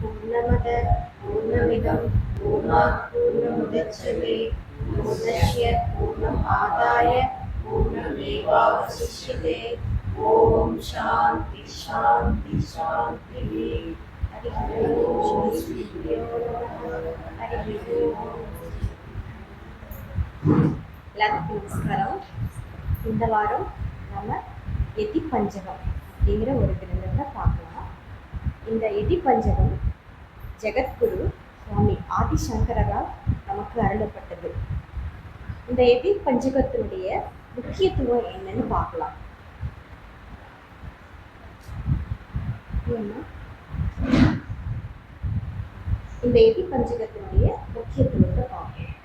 पूर्णमद पूर्णमिदं पूर्णात् पूर्णमुदच्यते पूर्णस्य पूर्णमादाय पूर्णमेवावशिष्यते। ओम शांति शांति शांति। हरि ओम श्री हरि ओम। எல்லாத்துக்கும் நமஸ்காரம். இந்த வாரம் நம்ம யதி பஞ்சகம் அப்படிங்கிற ஒரு கிரந்தத்தை பார்க்கலாம். இந்த யதி பஞ்சகம் ஜெகத்குரு சுவாமி ஆதிசங்கரால் நமக்கு அருளப்பட்டது. இந்த யதி பஞ்சகத்தினுடைய முக்கியத்துவம் என்னன்னு பார்க்கலாம். இந்த யதி பஞ்சகத்தினுடைய முக்கியத்துவத்தை பார்க்கலாம்.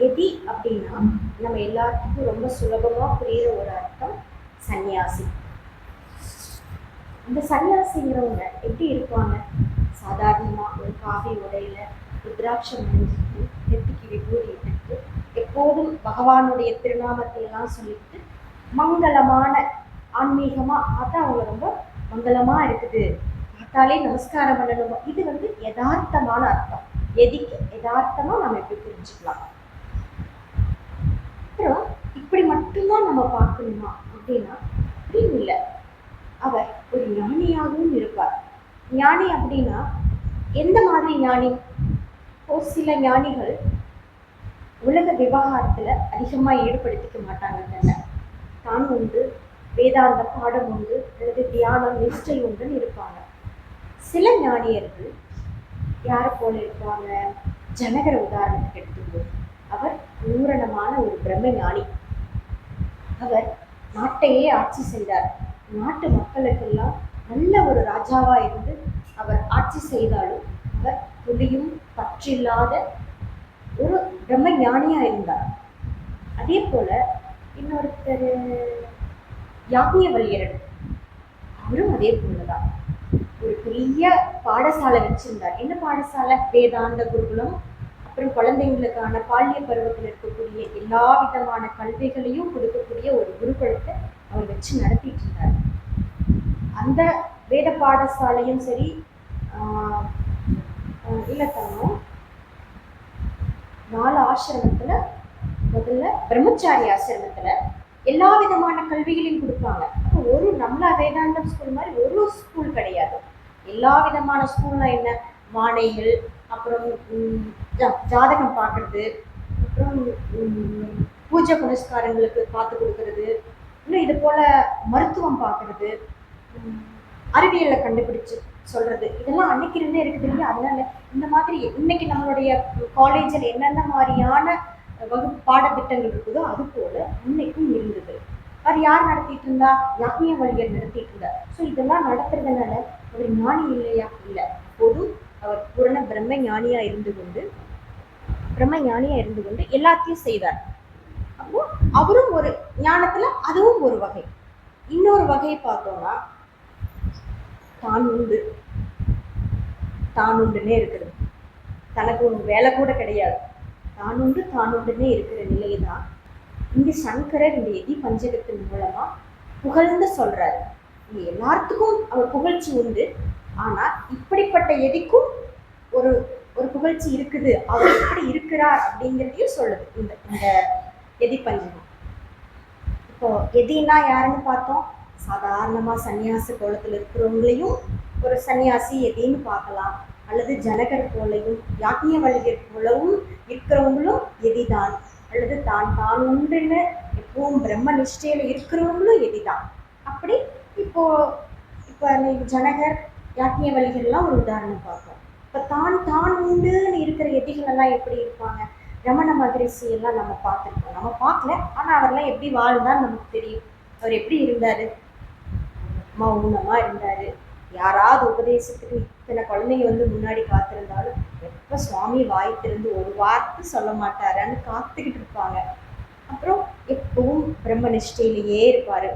யதி அப்படின்னா நம்ம எல்லாத்துக்கும் ரொம்ப சுலபமா புரியுற ஒரு அர்த்தம் சன்னியாசி. இந்த சன்னியாசிங்கிறவங்க எப்படி இருப்பாங்க? சாதாரணமா ஒரு காவி உடையில ருத்ராட்சம் அணிஞ்சிட்டு நெத்திக்கு விபூதி இட்டு எப்போதும் பகவானுடைய திருநாமத்தை எல்லாம் சொல்லிட்டு மங்களமான ஆன்மீகமா பார்த்தா அவங்க ரொம்ப மங்களமா இருக்குது, பார்த்தாலே நமஸ்காரம் பண்ணணும். இது யதார்த்தமான அர்த்தம். எதிக்கு யதார்த்தமா நம்ம எப்படி புரிஞ்சுக்கலாம். அப்புறம் இப்படி மட்டும்தான் நம்ம பார்க்கணுமா அப்படின்னா அப்படின்னு இல்லை. அவர் ஒரு ஞானியாகவும் இருப்பார். ஞானி அப்படின்னா எந்த மாதிரி ஞானி? ஒரு சில ஞானிகள் உலக விவகாரத்துல அதிகமா ஈடுபடுத்திக்க மாட்டாங்க. தானே தான் உண்டு, வேதாந்த பாடம் உண்டு, அல்லது தியானம் நிஷ்டை உண்டுன்னு இருப்பாங்க. சில ஞானியர்கள் யாரை போல இருப்பாங்க? ஜனகர உதாரணத்துக்கு எடுத்துக்கோம். அவர் பூரணமான ஒரு பிரம்ம ஞானி. அவர் நாட்டையே ஆட்சி செய்தார். நாட்டு மக்களுக்கெல்லாம் நல்ல ஒரு ராஜாவா இருந்து அவர் ஆட்சி செய்தாலும் அவர் துளியும் பற்றில்லாத ஒரு பிரம்ம ஞானியா இருந்தார். அதே போல இன்னொருத்தர் யாக்ஞவல்யர், அவரும் அதே போலதான் ஒரு பெரிய பாடசாலை வச்சிருந்தார். என்ன பாடசாலை? வேதாந்த குருகுலம். அப்புறம் குழந்தைங்களுக்கான பால்ய பருவத்தில் இருக்கக்கூடிய எல்லா விதமான கல்விகளையும் கொடுக்கக்கூடிய ஒரு குருகுலத்தை அவர் வச்சு நடத்திட்டு இருந்தார். அந்த வேத பாடசாலையும் சரி, இல்லத்தனம் 4 ஆசிரமத்துல, முதல்ல பிரம்மச்சாரி ஆசிரமத்துல எல்லா விதமான கல்விகளையும் கொடுப்பாங்க. ஒரு நம்மள வேதாந்தம் ஸ்கூல் மாதிரி ஒரு ஸ்கூல் கிடையாது. எல்லா விதமான ஸ்கூல்னா என்ன? மானைகள், அப்புறம் ஜாதகம் பார்க்கறது, அப்புறம் பூஜை புனஸ்காரங்களுக்கு பார்த்து கொடுக்கறது, இன்னும் இது போல மருத்துவம் பார்க்கறது, அறிவியலை கண்டுபிடிச்சு சொல்றது, இதெல்லாம் அன்னைக்கு இருந்தே இருக்குது இல்லையா? அதனால இந்த மாதிரி இன்னைக்கு நம்மளுடைய காலேஜில் என்னென்ன மாதிரியான வகுப்பு பாடத்திட்டங்கள் இருக்குதோ அது போல இன்னைக்கும் இருந்தது. அது யார் நடத்திட்டு இருந்தா? யாக்ஞவல்யர் நடத்திட்டு இருந்தார். ஸோ இதெல்லாம் நடத்துறதுனால அவர் ஞானி இல்லையா? இல்லை. பொது அவர் பூரண பிரம்ம ஞானியா இருந்து கொண்டு எல்லாத்தையும் செய்தார். அப்போ அவரும் ஒரு ஞானத்துல அதுவும் ஒரு வகை. இன்னொரு வகையை பார்த்தோம்னா தான் உண்டுன்னே இருக்குது. தனக்கு ஒரு வேலை கூட கிடையாது. தான் உண்டுன்னே இருக்கிற நிலையை தான் இங்க சங்கரர் இந்த யதி பஞ்சகத்தின் மூலமா புகழ்ந்து சொல்றாரு. இங்க எல்லாத்துக்கும் அவர் புகழ்ச்சி உண்டு. ஆனா இப்படிப்பட்ட எதிக்கும் ஒரு ஒரு புகழ்ச்சி இருக்குது. அவர் எப்படி இருக்கிறார் அப்படிங்கிறதையும் சொல்லுது இந்த யதி பஞ்சகம். இப்போ எதினா யாருன்னு பார்த்தோம். சாதாரணமா சன்னியாசி கோலத்துல இருக்கிறவங்களையும் ஒரு சன்னியாசி எதின்னு பார்க்கலாம். அல்லது ஜனகர் போலையும் யாக்ஞவல்யர் போலவும் இருக்கிறவங்களும் எதிதான். அல்லது தான் உண்டுன்னு எப்பவும் பிரம்ம நிஷ்டையில இருக்கிறவங்களும் எதிதான். அப்படி இப்போ ஜனகர் யாக்ஞவல்யர்லாம் ஒரு உதாரணம் பார்ப்போம். இப்போ தான் உண்டுன்னு இருக்கிற எதிகள் எல்லாம் எப்படி இருப்பாங்க? ரமண மகரிஷி எல்லாம் நம்ம பார்த்துருக்கோம். நம்ம பார்க்கல, ஆனா அவரெல்லாம் எப்படி வாழ்ந்தான்னு நமக்கு தெரியும். அவர் எப்படி இருந்தாரு? மௌனமா இருந்தாரு. யாராவது உபதேசத்துக்கு இத்தனை குழந்தைங்க முன்னாடி காத்திருந்தாலும் எப்ப சுவாமி வாய் திறந்து ஒரு வார்த்தை சொல்ல மாட்டாரான்னு காத்துக்கிட்டு இருப்பாங்க. அப்புறம் எப்பவும் பிரம்ம நிஷ்டையிலேயே இருப்பாரு.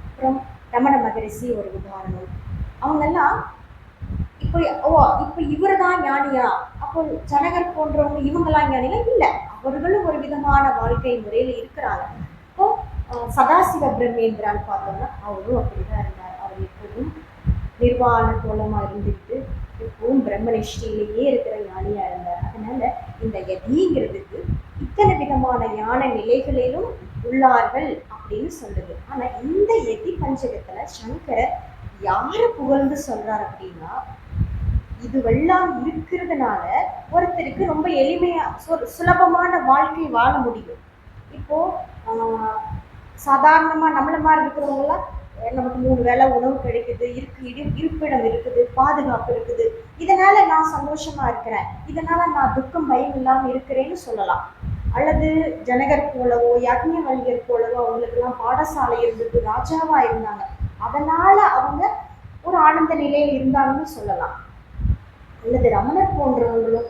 அப்புறம் ரமண மகரிஷி ஒரு உதாரணம். அவங்கெல்லாம் இப்போ இவரு தான் ஞானியா? அப்போ ஜனகர் போன்றவங்க இவங்கெல்லாம் ஞானியா? இல்லை. அவர்களும் ஒரு விதமான வாழ்க்கை முறையில இருக்கிறாங்க. இப்போ சதாசிவ பிரம்மேந்திரான்னு பார்த்தோம்னா அவரும் அப்படிதான் இருந்தார். அவர் எப்போதும் நிர்வாண கோலமா இருந்துட்டு எப்பவும் பிரம்மனிஷ்டையிலேயே இருக்கிற ஞானியா இருந்தார். அதனால இந்த யதிங்கிறதுக்கு இத்தனை விதமான ஞான நிலைகளிலும் உள்ளார்கள் அப்படின்னு சொல்லுது. ஆனா இந்த யதி பஞ்சகத்துல சங்கரர் யாரை புகழ்ந்து சொல்றார் அப்படின்னா, இதுவெல்லாம் இருக்கிறதுனால ஒருத்தருக்கு ரொம்ப எளிமையா சுலபமான வாழ்க்கை வாழ முடியும். இப்போ சாதாரணமா நம்மள மாதிரி இருக்கிறவங்களாம் நமக்கு 3 வேளை உணவு கிடைக்குது, இருப்பிடம் இருக்குது, பாதுகாப்பு இருக்குது, இதனால நான் சந்தோஷமா இருக்கிறேன், இதனால நான் துக்கம் பயம் இல்லாம இருக்கிறேன்னு சொல்லலாம். அல்லது ஜனகர் போலவோ யாக்ஞவல்யர் போலவோ அவங்களுக்கெல்லாம் பாடசாலை இருந்தது, ராஜாவா இருந்தாங்க, அதனால அவங்க ஒரு ஆனந்த நிலையில் இருந்தாங்கன்னு சொல்லலாம். அல்லது ரமணர் போன்றவங்களும்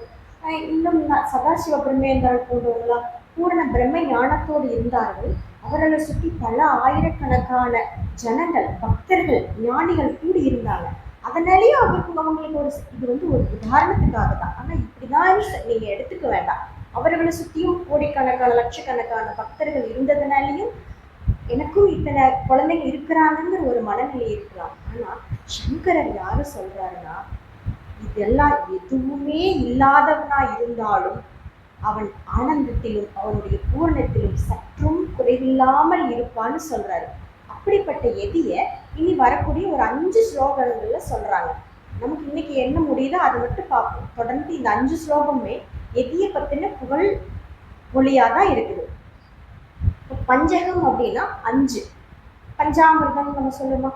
இன்னும் சதாசிவ பிரம்மேந்திரர் போன்றவங்களாம் பூரண பிரம்ம ஞானத்தோடு இருந்தார்கள். அவர்களை சுற்றி பல ஆயிரக்கணக்கான ஜனங்கள், பக்தர்கள், ஞானிகள் கூடி இருந்தாங்க. அதனாலேயே அவங்களுக்கு ஒரு இது ஒரு உதாரணத்துக்காக தான். ஆனா இப்படிதான் நீங்க எடுத்துக்க வேண்டாம். அவர்களை சுற்றியும் கோடிக்கணக்கான லட்சக்கணக்கான பக்தர்கள் இருந்ததுனாலையும் எனக்கும் இத்தனை குழந்தைங்க இருக்கிறாங்கங்கிற ஒரு மனநிலை இருக்கலாம். ஆனா சங்கரர் யாரு சொல்றாருன்னா, இதெல்லாம் எதுவுமே இல்லாதவனா இருந்தாலும் அவன் ஆனந்தத்திலும் அவனுடைய பூரணத்திலும் சற்றும் குறைவில்லாமல் இருப்பான்னு சொல்றாரு. அப்படிப்பட்ட எதிய இனி வரக்கூடிய ஒரு 5 ஸ்லோகங்கள்ல சொல்றாங்க. நமக்கு இன்னைக்கு என்ன முடியுதோ அதை மட்டும் பார்ப்போம். தொடர்ந்து இந்த 5 ஸ்லோகமே எதிய பத்தின புகழ் மொழியாதான் இருக்குது. பஞ்சகம் அப்படின்னா 5, பஞ்சாமிர்தம் நம்ம சொல்லுமா,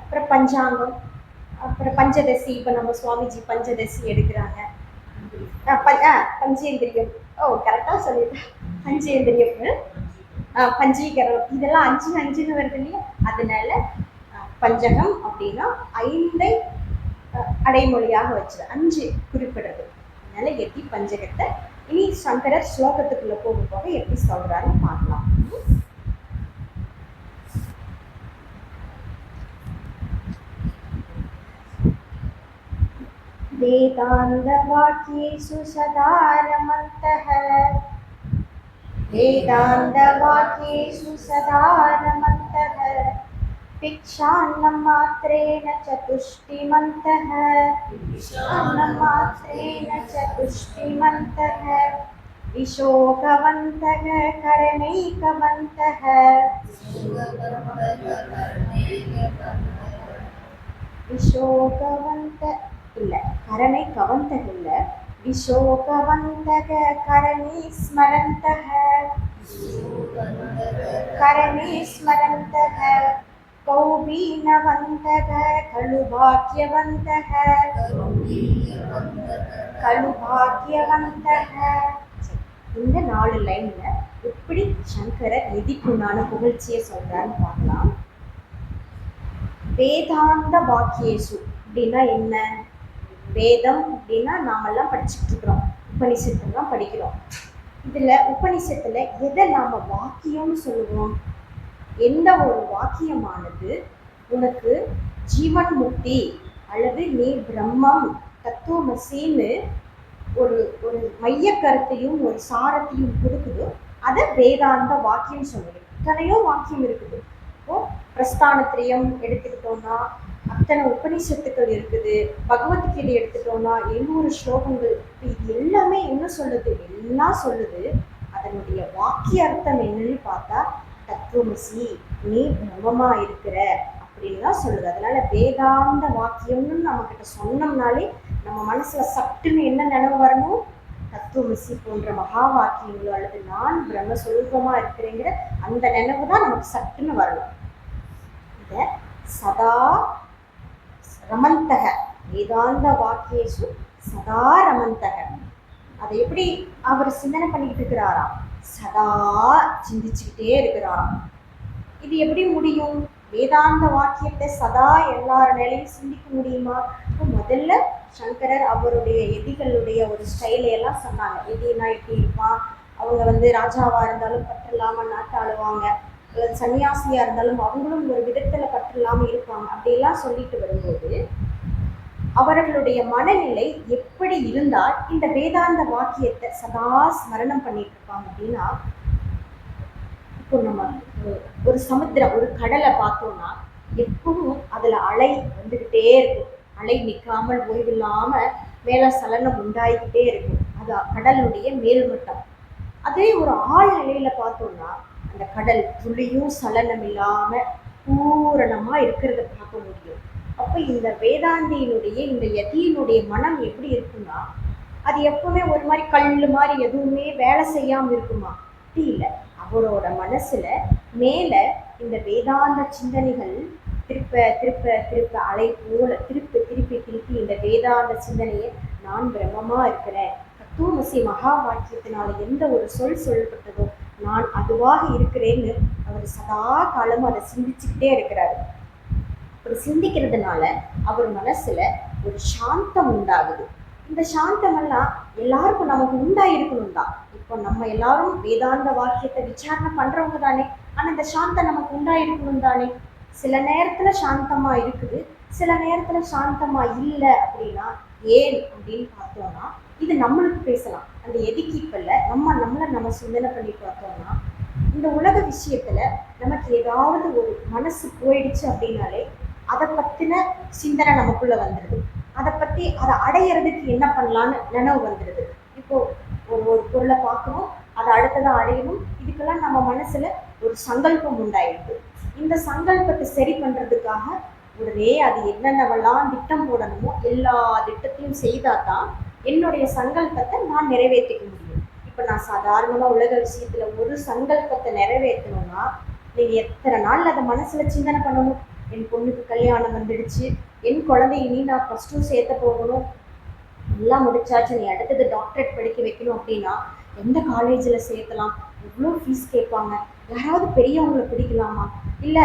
அப்புறம் பஞ்சாங்கம், அப்புறம் பஞ்சதசி. இப்ப நம்ம சுவாமிஜி பஞ்சதசி எடுக்கிறாங்க. பஞ்சேந்திரியம், கரெக்டா சொல்லிட்டேன், பஞ்சேந்திரியம், பஞ்சீகரணம், இதெல்லாம் 5 வருது இல்லையா. அதனால பஞ்சகம் அப்படின்னா 5 அடைமொழியாக வச்சது, 5 குறிப்பிடுறது. அதனால எத்தி பஞ்சகத்தை இனி சங்கரர் ஸ்லோகத்துக்குள்ள போக போக எப்படி சொல்றாருன்னு பார்க்கலாம். वेदान्तवाक्येषु सदा रमन्तः, वेदान्तवाक्येषु सदा रमन्तः, भिक्षान्नमात्रेण च तुष्टिमन्तः, भिक्षान्नमात्रेण च तुष्टिमन्तः, विशोकवन्तः करणैकवन्तः, विशोकवन्त இல்ல, கரணை கவந்தக இல்ல, விஷோகவந்தக கரணி ஸ்மரந்தக, கரணி ஸ்மரந்தக, கௌபீனவந்தக கலுபாக்யவந்தக, கலுபாக்யவந்தக. இந்த 4 லைன்ல எப்படி சங்கரர் எதிக்குண்டான புகழ்ச்சியை சொல்றான்னு பார்க்கலாம். வேதாந்த வாக்கியேசு அப்படின்னா என்ன? வேதம் அப்படின்னா நாமெல்லாம் படிச்சுட்டு இருக்கிறோம், உபனிஷத்துலாம் படிக்கிறோம். இதுல உபனிஷத்துல எதை நாம வாக்கியம்னு சொல்லுவோம்? எந்த ஒரு வாக்கியமானது உனக்கு ஜீவன் முக்தி அல்லது நீ பிரம்மம் தத்துவமசின்னு ஒரு ஒரு மைய கருத்தையும் ஒரு சாரத்தையும் கொடுக்குதோ அதை வேதாந்த வாக்கியம் சொல்லுது. எத்தனையோ வாக்கியம் இருக்குது. இப்போ பிரஸ்தானத்திரியம் எடுத்துக்கிட்டோம்னா அத்தனை உபனிஷத்துக்கள் இருக்குது. பகவத்கீதை எடுத்துட்டோம்னா 800 ஸ்லோகங்கள். இது எல்லாமே என்ன சொல்லுது? எல்லாம் சொல்லுது. அதனுடைய வாக்கிய அர்த்தம் என்னன்னு பார்த்தா தத்துவமசி, நீ பிரம்மமா இருக்கிற அப்படின்னு தான் சொல்லுது. அதனால வேதாந்த வாக்கியம்னு நம்ம கிட்ட சொன்னோம்னாலே நம்ம மனசுல சட்டுன்னு என்ன நினைவு வரணும்? தத்துவமசி போன்ற மகா வாக்கியங்களோ அல்லது நான் பிரம்மஸ்வரூபமா இருக்கிறேங்கிற அந்த நினைவு தான் நமக்கு சட்டுன்னு வரணும். இத சதா ரமந்தக, வேதாந்த வாக்கியேஷு சதா ரமந்தக. அதை எப்படி அவர் சிந்தனை பண்ணிக்கிட்டு இருக்கிறாராம்? சதா சிந்திச்சுக்கிட்டே இருக்கிறாராம். இது எப்படி முடியும்? வேதாந்த வாக்கியத்தை சதா எல்லார நிலையும் சிந்திக்க முடியுமா? முதல்ல சங்கரர் அவருடைய எதிகளுடைய ஒரு ஸ்டைலையெல்லாம் சொன்னாங்க. எதினா இப்படி இருப்பான், அவங்க ராஜாவா இருந்தாலும் பற்றில்லாம நாட்டு ஆளுவாங்க, சன்னியாசியா இருந்தாலும் அவங்களும் ஒரு விதத்துல பற்றில்லாம இருப்பாங்க. அப்படியெல்லாம் சொல்லிட்டு வரும்போது அவர்களுடைய மனநிலை எப்படி இருந்தால் இந்த வேதாந்த வாக்கியத்தை சதா ஸ்மரணம் பண்ணிட்டு இருப்பாங்க அப்படின்னா, இப்போ நம்ம ஒரு சமுத்திரம், ஒரு கடலை பார்த்தோம்னா எப்பவும் அதுல அலை வந்துகிட்டே இருக்கும். அலை நிற்காமல் ஓய்வில்லாம மேல சலனம் உண்டாகிக்கிட்டே இருக்கும். அது கடலுடைய மேல்மட்டம். அதே ஒரு ஆழ் நிலையில பார்த்தோம்னா அந்த கடல் துளியும் சலனம் இல்லாம பூரணமா இருக்கிறத பார்க்க முடியும். அப்ப இந்த வேதாந்தியினுடைய இந்த யதியினுடைய மனம் எப்படி இருக்குன்னா, அது எப்பவுமே ஒரு மாதிரி கல்லு மாதிரி எதுவுமே வேலை செய்யாம இருக்குமா? அப்படி இல்லை. அவரோட மனசுல மேல இந்த வேதாந்த சிந்தனைகள் திருப்ப திருப்ப திருப்ப அலை போல திருப்பி திருப்பி திருப்பி இந்த வேதாந்த சிந்தனையை நான் பிரம்மமா இருக்கிறேன், தத்துவமசி மகா வாக்கியத்தினால எந்த ஒரு சொல் சொல்லப்பட்டதோ நான் அதுவாக இருக்கிறேன்னு அவர் சதா காலமும் அதை சிந்திச்சுக்கிட்டே இருக்கிறாரு. அப்படி சிந்திக்கிறதுனால அவர் மனசுல ஒரு சாந்தம் உண்டாகுது. இந்த சாந்தமெல்லாம் எல்லாருக்கும் நமக்கு உண்டாயிருக்கணும் தான். இப்போ நம்ம எல்லாரும் வேதாந்த வாக்கியத்தை விசாரணை பண்றவங்க தானே. ஆனா இந்த சாந்தம் நமக்கு உண்டாயிருக்கணும் தானே. சில நேரத்துல சாந்தமா இருக்குது, சில நேரத்துல சாந்தமா இல்லை. அப்படின்னா ஏன் அப்படின்னு பார்த்தோம்னா இது நம்மளுக்கு பேசலாம். அந்த எதிர்க்கீப்பல்ல நம்மளை சிந்தனை பண்ணி பார்த்தோம்னா இந்த உலக விஷயத்துல நமக்கு ஏதாவது ஒரு மனசு போயிடுச்சு அப்படின்னாலே அதை பத்தின சிந்தனை நமக்குள்ள வந்துடுது. அதை பத்தி அதை அடையிறதுக்கு என்ன பண்ணலான்னு நினைவு வந்துடுது. இப்போ ஒரு பொருளை பார்க்கணும், அதை அடுத்ததான் அடையணும், இதுக்கெல்லாம் நம்ம மனசுல ஒரு சங்கல்பம் உண்டாயிடுது. இந்த சங்கல்பத்தை சரி பண்றதுக்காக உடனே அது என்னென்னவெல்லாம் திட்டம் போடணுமோ எல்லா திட்டத்தையும் செய்தாதான் என்னுடைய சங்கல்பத்தை நான் நிறைவேற்றிக்க முடியும். இப்போ நான் சாதாரணமா உலக விஷயத்துல ஒரு சங்கல்பத்தை நிறைவேற்றணும்னா நீங்க எத்தனை நாள் அதை மனசுல சிந்தனை பண்ணணும். என் பொண்ணுக்கு கல்யாணம் வந்துடுச்சு, என் குழந்தை இனி நான் ப்ளஸ் டூ சேர்த்த போகணும், எல்லாம் முடிச்சாச்சு, நீ அடுத்தது டாக்டரேட் படிக்க வைக்கணும் அப்படின்னா எந்த காலேஜில் சேர்த்தலாம், எவ்வளோ ஃபீஸ் கேட்பாங்க, யாராவது பெரியவங்களை பிடிக்கலாமா, இல்லை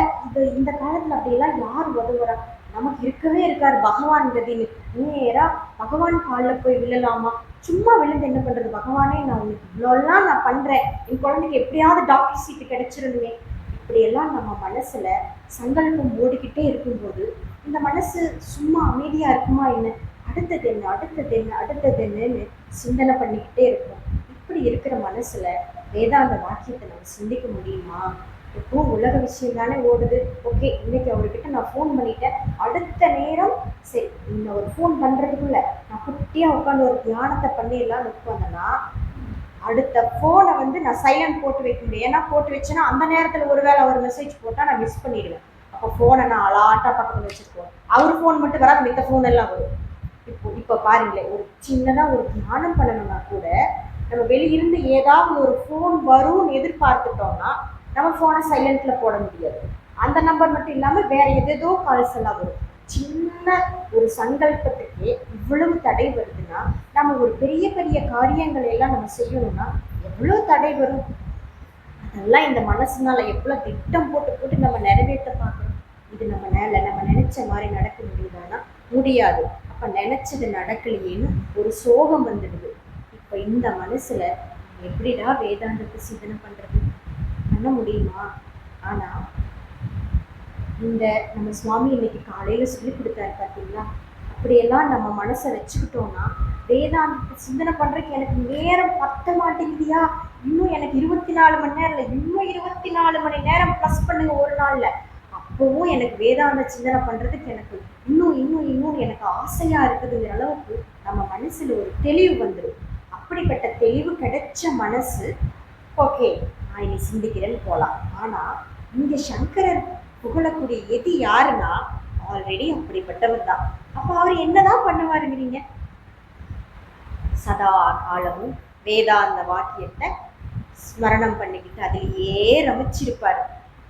இந்த காலத்தில் அப்படியெல்லாம் யார் உதவுறா, நமக்கு இருக்கவே இருக்காரு பகவான் கதின்னு நேராக பகவான் காலில் போய் விழலாமா, சும்மா விழுந்து என்ன பண்ணுறது, பகவானே நான் உனக்கு இவ்வளோலாம் நான் பண்ணுறேன், என் குழந்தைக்கு எப்படியாவது டாக்டர் சீட்டு கிடைச்சிருந்துமே. இப்படியெல்லாம் நம்ம மனசுல சங்கல்பம் ஓடிக்கிட்டே இருக்கும்போது இந்த மனசு சும்மா அமைதியா இருக்குமா என்ன, அடுத்தது என்ன அடுத்தது என்ன அடுத்தது என்னன்னு சிந்தனை பண்ணிக்கிட்டே இருக்கும். இப்படி இருக்கிற மனசுல வேதாந்த வாக்கியத்தை நம்ம சிந்திக்க முடியுமா? எப்பவும் உலக விஷயம் தானே ஓடுது. ஓகே, இன்னைக்கு அவர்கிட்ட நான் ஃபோன் பண்ணிட்டேன், அடுத்த நேரம் சரி இன்னும் ஒரு ஃபோன் பண்றதுக்குள்ள நான் குட்டியா உட்காந்து ஒரு தியானத்தை பண்ணிடலாம்னு உட்காந்தேன்னா அடுத்த ஃபோனை நான் சைலண்ட் போட்டு வைக்க முடியும். ஏன்னா போட்டு வச்சேன்னா அந்த நேரத்தில் ஒருவேளை அவர் மெசேஜ் போட்டால் நான் மிஸ் பண்ணிடுவேன். அப்போ ஃபோனை நான் அலாட்டாக பக்கத்தில் வச்சுருக்கோம். அவர் ஃபோன் மட்டும் வராது, மித்த ஃபோன் எல்லாம் வரும். இப்போ பாருங்களேன், ஒரு சின்னதாக ஒரு தியானம் பண்ணணும்னா கூட நம்ம வெளியிருந்து ஏதாவது ஒரு ஃபோன் வரும்னு எதிர்பார்த்துட்டோம்னா நம்ம ஃபோனை சைலண்ட்டில் போட முடியாது. அந்த நம்பர் மட்டும் இல்லாமல் வேற எதோ கால்ஸ் எல்லாம் வரும். சின்ன ஒரு சங்கல்பத்துக்கு இவ்வளவு தடை வருதுன்னா நம்ம ஒரு பெரிய பெரிய காரியங்களை எல்லாம் நம்ம செய்யணும்னா எவ்வளோ தடை வரும். அதெல்லாம் இந்த மனசுனால எவ்வளோ திட்டம் போட்டு போட்டு நம்ம நிறைவேற்ற பார்க்கணும். இது நம்ம நினைச்ச மாதிரி நடக்க முடியுதானா? முடியாது. அப்போ நினைச்சது நடக்கலையேன்னு ஒரு சோகம் வந்துடுது. இப்போ இந்த மனசுல எப்படிடா வேதாந்தத்தை சிந்தனை பண்றது? பண்ண முடியுமா? ஆனா இந்த நம்ம சுவாமி இன்னைக்கு காலையில சொல்லி கொடுத்தாரு பார்த்தீங்களா, அப்படியெல்லாம் நம்ம மனசை வச்சுக்கிட்டோம்னா வேதாந்தத்தை சிந்தனை பண்றதுக்கு எனக்கு நேரம் பத்த மாட்டேங்குதியா, இன்னும் எனக்கு 24 மணி நேரம் இல்லை, இன்னும் 24 மணி நேரம் ப்ளஸ் பண்ணுங்க ஒரு நாள்ல, அப்பவும் எனக்கு வேதாந்த சிந்தனை பண்றதுக்கு எனக்கு இன்னும் இன்னும் இன்னும் எனக்கு ஆசையா இருக்குதுங்கிற அளவுக்கு நம்ம மனசுல ஒரு தெளிவு வந்துடும். அப்படிப்பட்ட தெளிவு கிடைச்ச மனசு ஓகே நான் இனி சிந்திக்கிறேன்னு போகலாம். ஆனா இங்க சங்கரர் புகழக்கூடிய எது யாருன்னா ஆல்ரெடி அப்படிப்பட்டவர் தான். அப்போ அவர் என்னதான் பண்ணுவாருங்கிறீங்க? சதா காலமும் வேதாந்த வாக்கியத்தை ஸ்மரணம் பண்ணிக்கிட்டு அதிலேயே ரமிச்சிருப்பார்,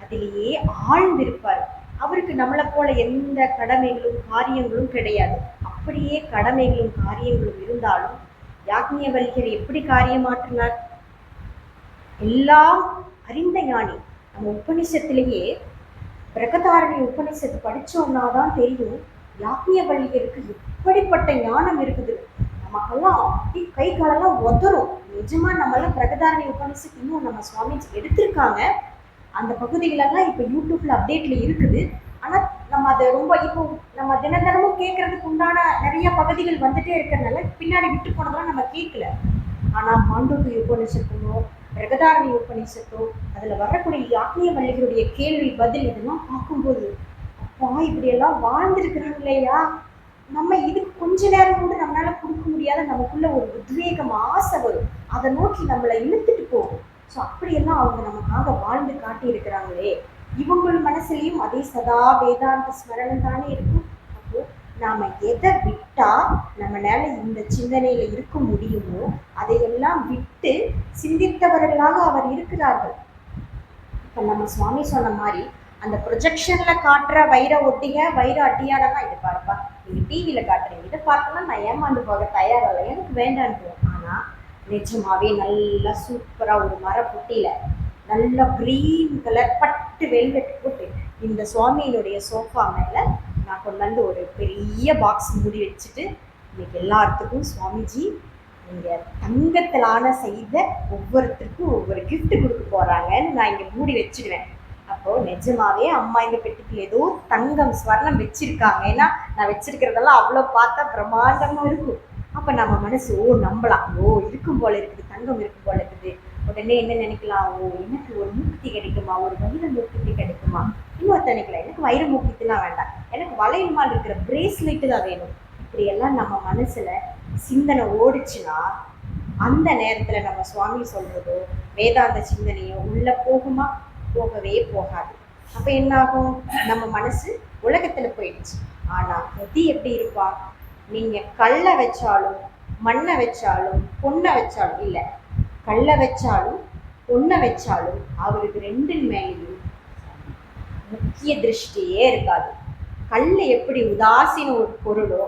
அதிலேயே ஆழ்ந்திருப்பார். அவருக்கு நம்மளை போல எந்த கடமைகளும் காரியங்களும் கிடையாது. அப்படியே கடமைகளும் காரியங்களும் இருந்தாலும் யாக்ஞவல்யர் எப்படி காரியமாற்றினார்? எல்லாம் அறிந்த ஞானி. நம்ம உபநிஷத்திலேயே பிரகதாரணி உபநிஷத்து படிச்சோம்னா தான் தெரியும் யாக்ஞவல்யருக்கு எப்படிப்பட்ட ஞானம் இருக்குது. நமக்கெல்லாம் அப்படி கை காலெல்லாம் உதறும். நிஜமா நம்மளாம் பிரகதாரணி உபநிஷத்து இன்னும் நம்ம சுவாமி எடுத்திருக்காங்க. அந்த பகுதிகளெல்லாம் இப்போ யூடியூப்ல அப்டேட்ல இருக்குது. ஆனா நம்ம அதை ரொம்ப இப்போ நம்ம தினமும் கேட்கறதுக்கு உண்டான நிறைய பகுதிகள் வந்துட்டே இருக்கிறதுனால பின்னாடி விட்டு போனதெல்லாம் நம்ம கேட்கல. ஆனா மாண்டூக்கிய உபநிஷத்தோ பிரகதாரணி உபநிஷத்தோ அதுல வரக்கூடிய யாக்ஞவல்யருடைய கேள்வி பதில் இதெல்லாம் பார்க்கும்போது அப்பா இப்படியெல்லாம் வாழ்ந்திருக்கிறாங்க இல்லையா, நம்ம இதுக்கு கொஞ்ச நேரம் கூட நம்மளால கொடுக்க முடியாத நமக்குள்ள ஒரு உத்வேகம், ஆசை வரும். அதை நோக்கி நம்மளை இழுத்துட்டு போகும். ஸோ அப்படியெல்லாம் அவங்க நமக்காக வாழ்ந்து காட்டி இருக்கிறாங்களே, இவங்கள் மனசுலயும் அதே சதா வேதாந்த ஸ்மரணம் தானே இருக்கும். அப்போ நாம எதை விட்டா நம்மளால இந்த சிந்தனையில இருக்க முடியுமோ அதையெல்லாம் விட்டு சிந்தித்தவர்களாக அவர் இருக்கிறார்கள். இப்ப நம்ம சுவாமி சொன்ன மாதிரி அந்த ப்ரொஜெக்ஷன்ல காட்டுற வைர ஒட்டிக வைர அட்டியாரெல்லாம் இது பாருப்பா, நீங்க டிவியில காட்டுறீங்க, இதை பார்க்கலாம் நான் ஏமாந்து போக தயாரில்லை, எனக்கு வேண்டான்னு. ஆனா நிஜமாவே நல்லா சூப்பரா ஒரு மர பொட்டியில நல்லா கிரீன் கலர் பட்டு வெல்வெட் போட்டு இந்த சுவாமியினுடைய சோஃபா மேல நான் கொண்டு வந்து ஒரு பெரிய பாக்ஸ் மூடி வச்சுட்டு, இன்னைக்கு எல்லாத்துக்கும் சுவாமிஜி நீங்க தங்கத்திலான செய்த ஒவ்வொருத்தருக்கும் ஒவ்வொரு கிஃப்ட் கொடுக்க போறாங்கன்னு நான் இங்க மூடி வச்சிடுவேன். அப்போ நிஜமாவே அம்மா இந்த பெட்டிக்குள்ள ஏதோ தங்கம் ஸ்வர்ணம் வச்சிருக்காங்க. ஏன்னா நான் வச்சிருக்கிறதெல்லாம் அவ்வளவு பார்த்தா பிரம்மாண்டமா இருக்கும். அப்ப நம்ம மனசு நம்பலாம், இருக்கும் போல இருக்குது, தங்கம் இருக்கும் போல இருக்குது. உடனே என்ன நினைக்கலாம், எனக்கு ஒரு மூக்குத்தி கிடைக்குமா, ஒரு வைர மூக்குத்தி கிடைக்குமா. இன்னொருத்த நினைக்கலாம், எனக்கு வைர மூக்குத்திலாம் வேண்டாம், எனக்கு வளையல் மால் இருக்கிற பிரேஸ்லெட்டு தான் வேணும். இப்படியெல்லாம் நம்ம மனசுல சிந்தனை ஓடிச்சுன்னா அந்த நேரத்துல நம்ம சுவாமி சொல்றதோ வேதாந்த சிந்தனையோ உள்ள போகுமா? போகவே போகாது. அப்ப என்ன ஆகும், நம்ம மனசு உலகத்துல போயிடுச்சு. ஆனா கதி எப்படி இருப்பா, நீங்க கல்லை வச்சாலும் மண்ணை வச்சாலும் பொண்ணை வச்சாலும், இல்ல கல்லை வச்சாலும் பொண்ணை வச்சாலும் அவருக்கு ரெண்டின் மேலேயும் முக்கிய திருஷ்டியே இருக்காது. கல் எப்படி உதாசீன ஒரு பொருளோ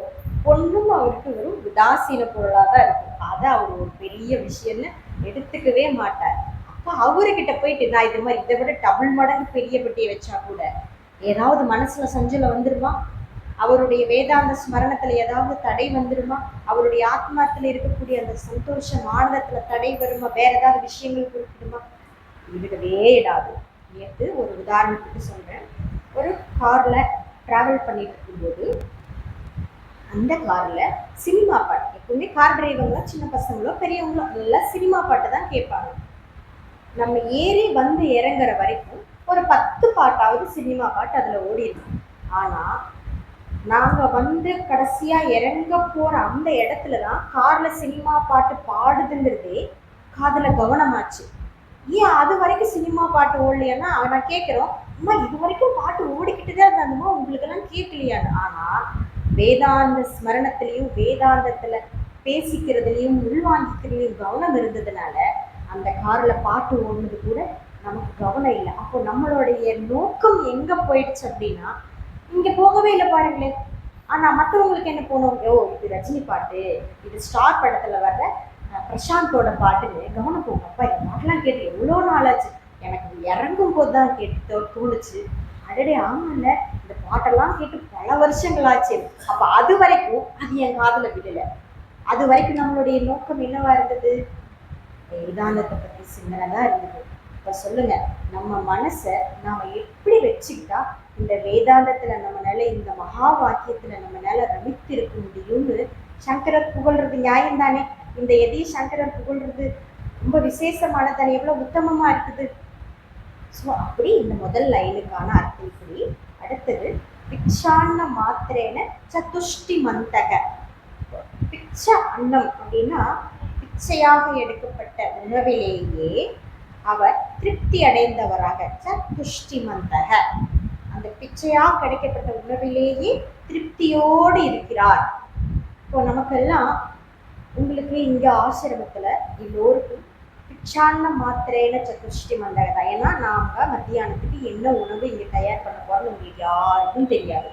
பொண்ணும் அவருக்கு ஒரு உதாசீன பொருளாக தான் இருக்கும். அதை அவர் ஒரு பெரிய விஷயம்னு எடுத்துக்கவே மாட்டார். அப்போ அவர்கிட்ட போயிட்டு நான் இது மாதிரி இதை விட டபுள் மடங்கு பெரிய பெட்டியை வச்சா கூட ஏதாவது மனசுல சஞ்சலம் வந்துருமா? அவருடைய வேதாந்த ஸ்மரணத்துல ஏதாவது தடை வந்துருமா? அவருடைய ஆத்மாத்துல இருக்கக்கூடிய அந்த சந்தோஷம் ஆனந்தத்துல தடை வருமா? வேற ஏதாவது விஷயங்கள் குறிப்பிடுமா? விடவே இடாது. நேற்று ஒரு உதாரணத்துக்கு சொல்றேன். ஒரு கார்ல டிராவல் பண்ணிட்டு இருக்கும்போது அந்த கார்ல சினிமா பாட்டு, எப்பவுமே கார் டிரைவர்களோ சின்ன பசங்களோ பெரியவங்களோ எல்லாம் சினிமா பாட்டு தான் கேட்பாங்க. நம்ம ஏறி வந்து இறங்குற வரைக்கும் ஒரு 10 பாட்டாவது சினிமா பாட்டு அதுல ஓடி இருக்கு. ஆனா நாங்க வந்து கடைசியா இறங்க போற அந்த இடத்துலதான் கார்ல சினிமா பாட்டு பாடுதுங்கிறதே காதுல கவனமாச்சு. ஏன் அது வரைக்கும் சினிமா பாட்டு ஓடலையான்னா நான் கேட்கிறோம், அம்மா இது வரைக்கும் பாட்டு ஓடிக்கிட்டுதான் இருந்தாலுமா உங்களுக்கு எல்லாம் கேட்கலையான்னு. ஆனா வேதாந்த ஸ்மரணத்திலையும் வேதாந்தத்துல பேசிக்கிறதுலையும் உள்வாங்கிக்கிறதுலையும் கவனம் இருந்ததுனால அந்த கார்ல பாட்டு ஓடுனது கூட நமக்கு கவனம் இல்லை. அப்போ நம்மளுடைய நோக்கம் எங்க போயிடுச்சு அப்படின்னா இங்க போகவே இல்லை பாருங்களேன். ஆனா மற்றவங்களுக்கு என்ன போனோம், இது ரஜினி பாட்டு, இது ஸ்டார் படத்துல வர்ற பிரசாந்தோட பாட்டுன்னு கவனம் போகும். அப்பா இந்த பாட்டெல்லாம் கேட்டு எவ்வளோ நாளாச்சு, எனக்கு இறங்கும் போது தான் கேட்டு தோணுச்சு, அடடே ஆமாம்ல இந்த பாட்டெல்லாம் கேட்டு பல வருஷங்கள் ஆச்சு. அப்ப அது வரைக்கும் அது என் காதுல விடல. அது வரைக்கும் நம்மளுடைய நோக்கம் என்னவா இருந்தது, வேதாந்தத்தை பத்தி சிந்தனை தான் இருந்தது. இப்ப சொல்லுங்க, நம்ம மனசை நாம எப்படி வச்சுக்கிட்டா இந்த வேதாந்தத்துல நம்மளால இந்த மகா வாக்கியத்துல நம்மளால ரமித்து இருக்க முடியும்னு சங்கரர் புகழ்றது நியாயம் தானே. இந்த எதையும் சங்கரர் புகழ்றது ரொம்ப விசேஷமானதானே, எவ்வளவு உத்தமமா இருக்குது. ஸோ அப்படி இந்த முதல் லைனுக்கான அர்த்தம் இப்படி. அடுத்தது பிக்ஷான்ன மாத்திரேன சதுஷ்டி மந்தக. பிச்ச அன்னம் அப்படின்னா பிச்சையாக எடுக்கப்பட்ட உணவிலேயே அவர் திருப்தி அடைந்தவராக, சதுஷ்டி மந்தக அந்த பிச்சையா கிடைக்கப்பட்ட உணவிலேயே திருப்தியோடு இருக்கிறார். இப்போ நமக்கெல்லாம் உங்களுக்கு இங்க ஆசிரமத்துல எல்லோருக்கும் பிக்ஷான்ன மாத்திரேன சதுஷ்டி மந்தகதா. ஏன்னா நாம மத்தியானத்துக்கு என்ன உணவு இங்க தயார் பண்ண போறோம்னு உங்களுக்கு யாருக்கும் தெரியாது.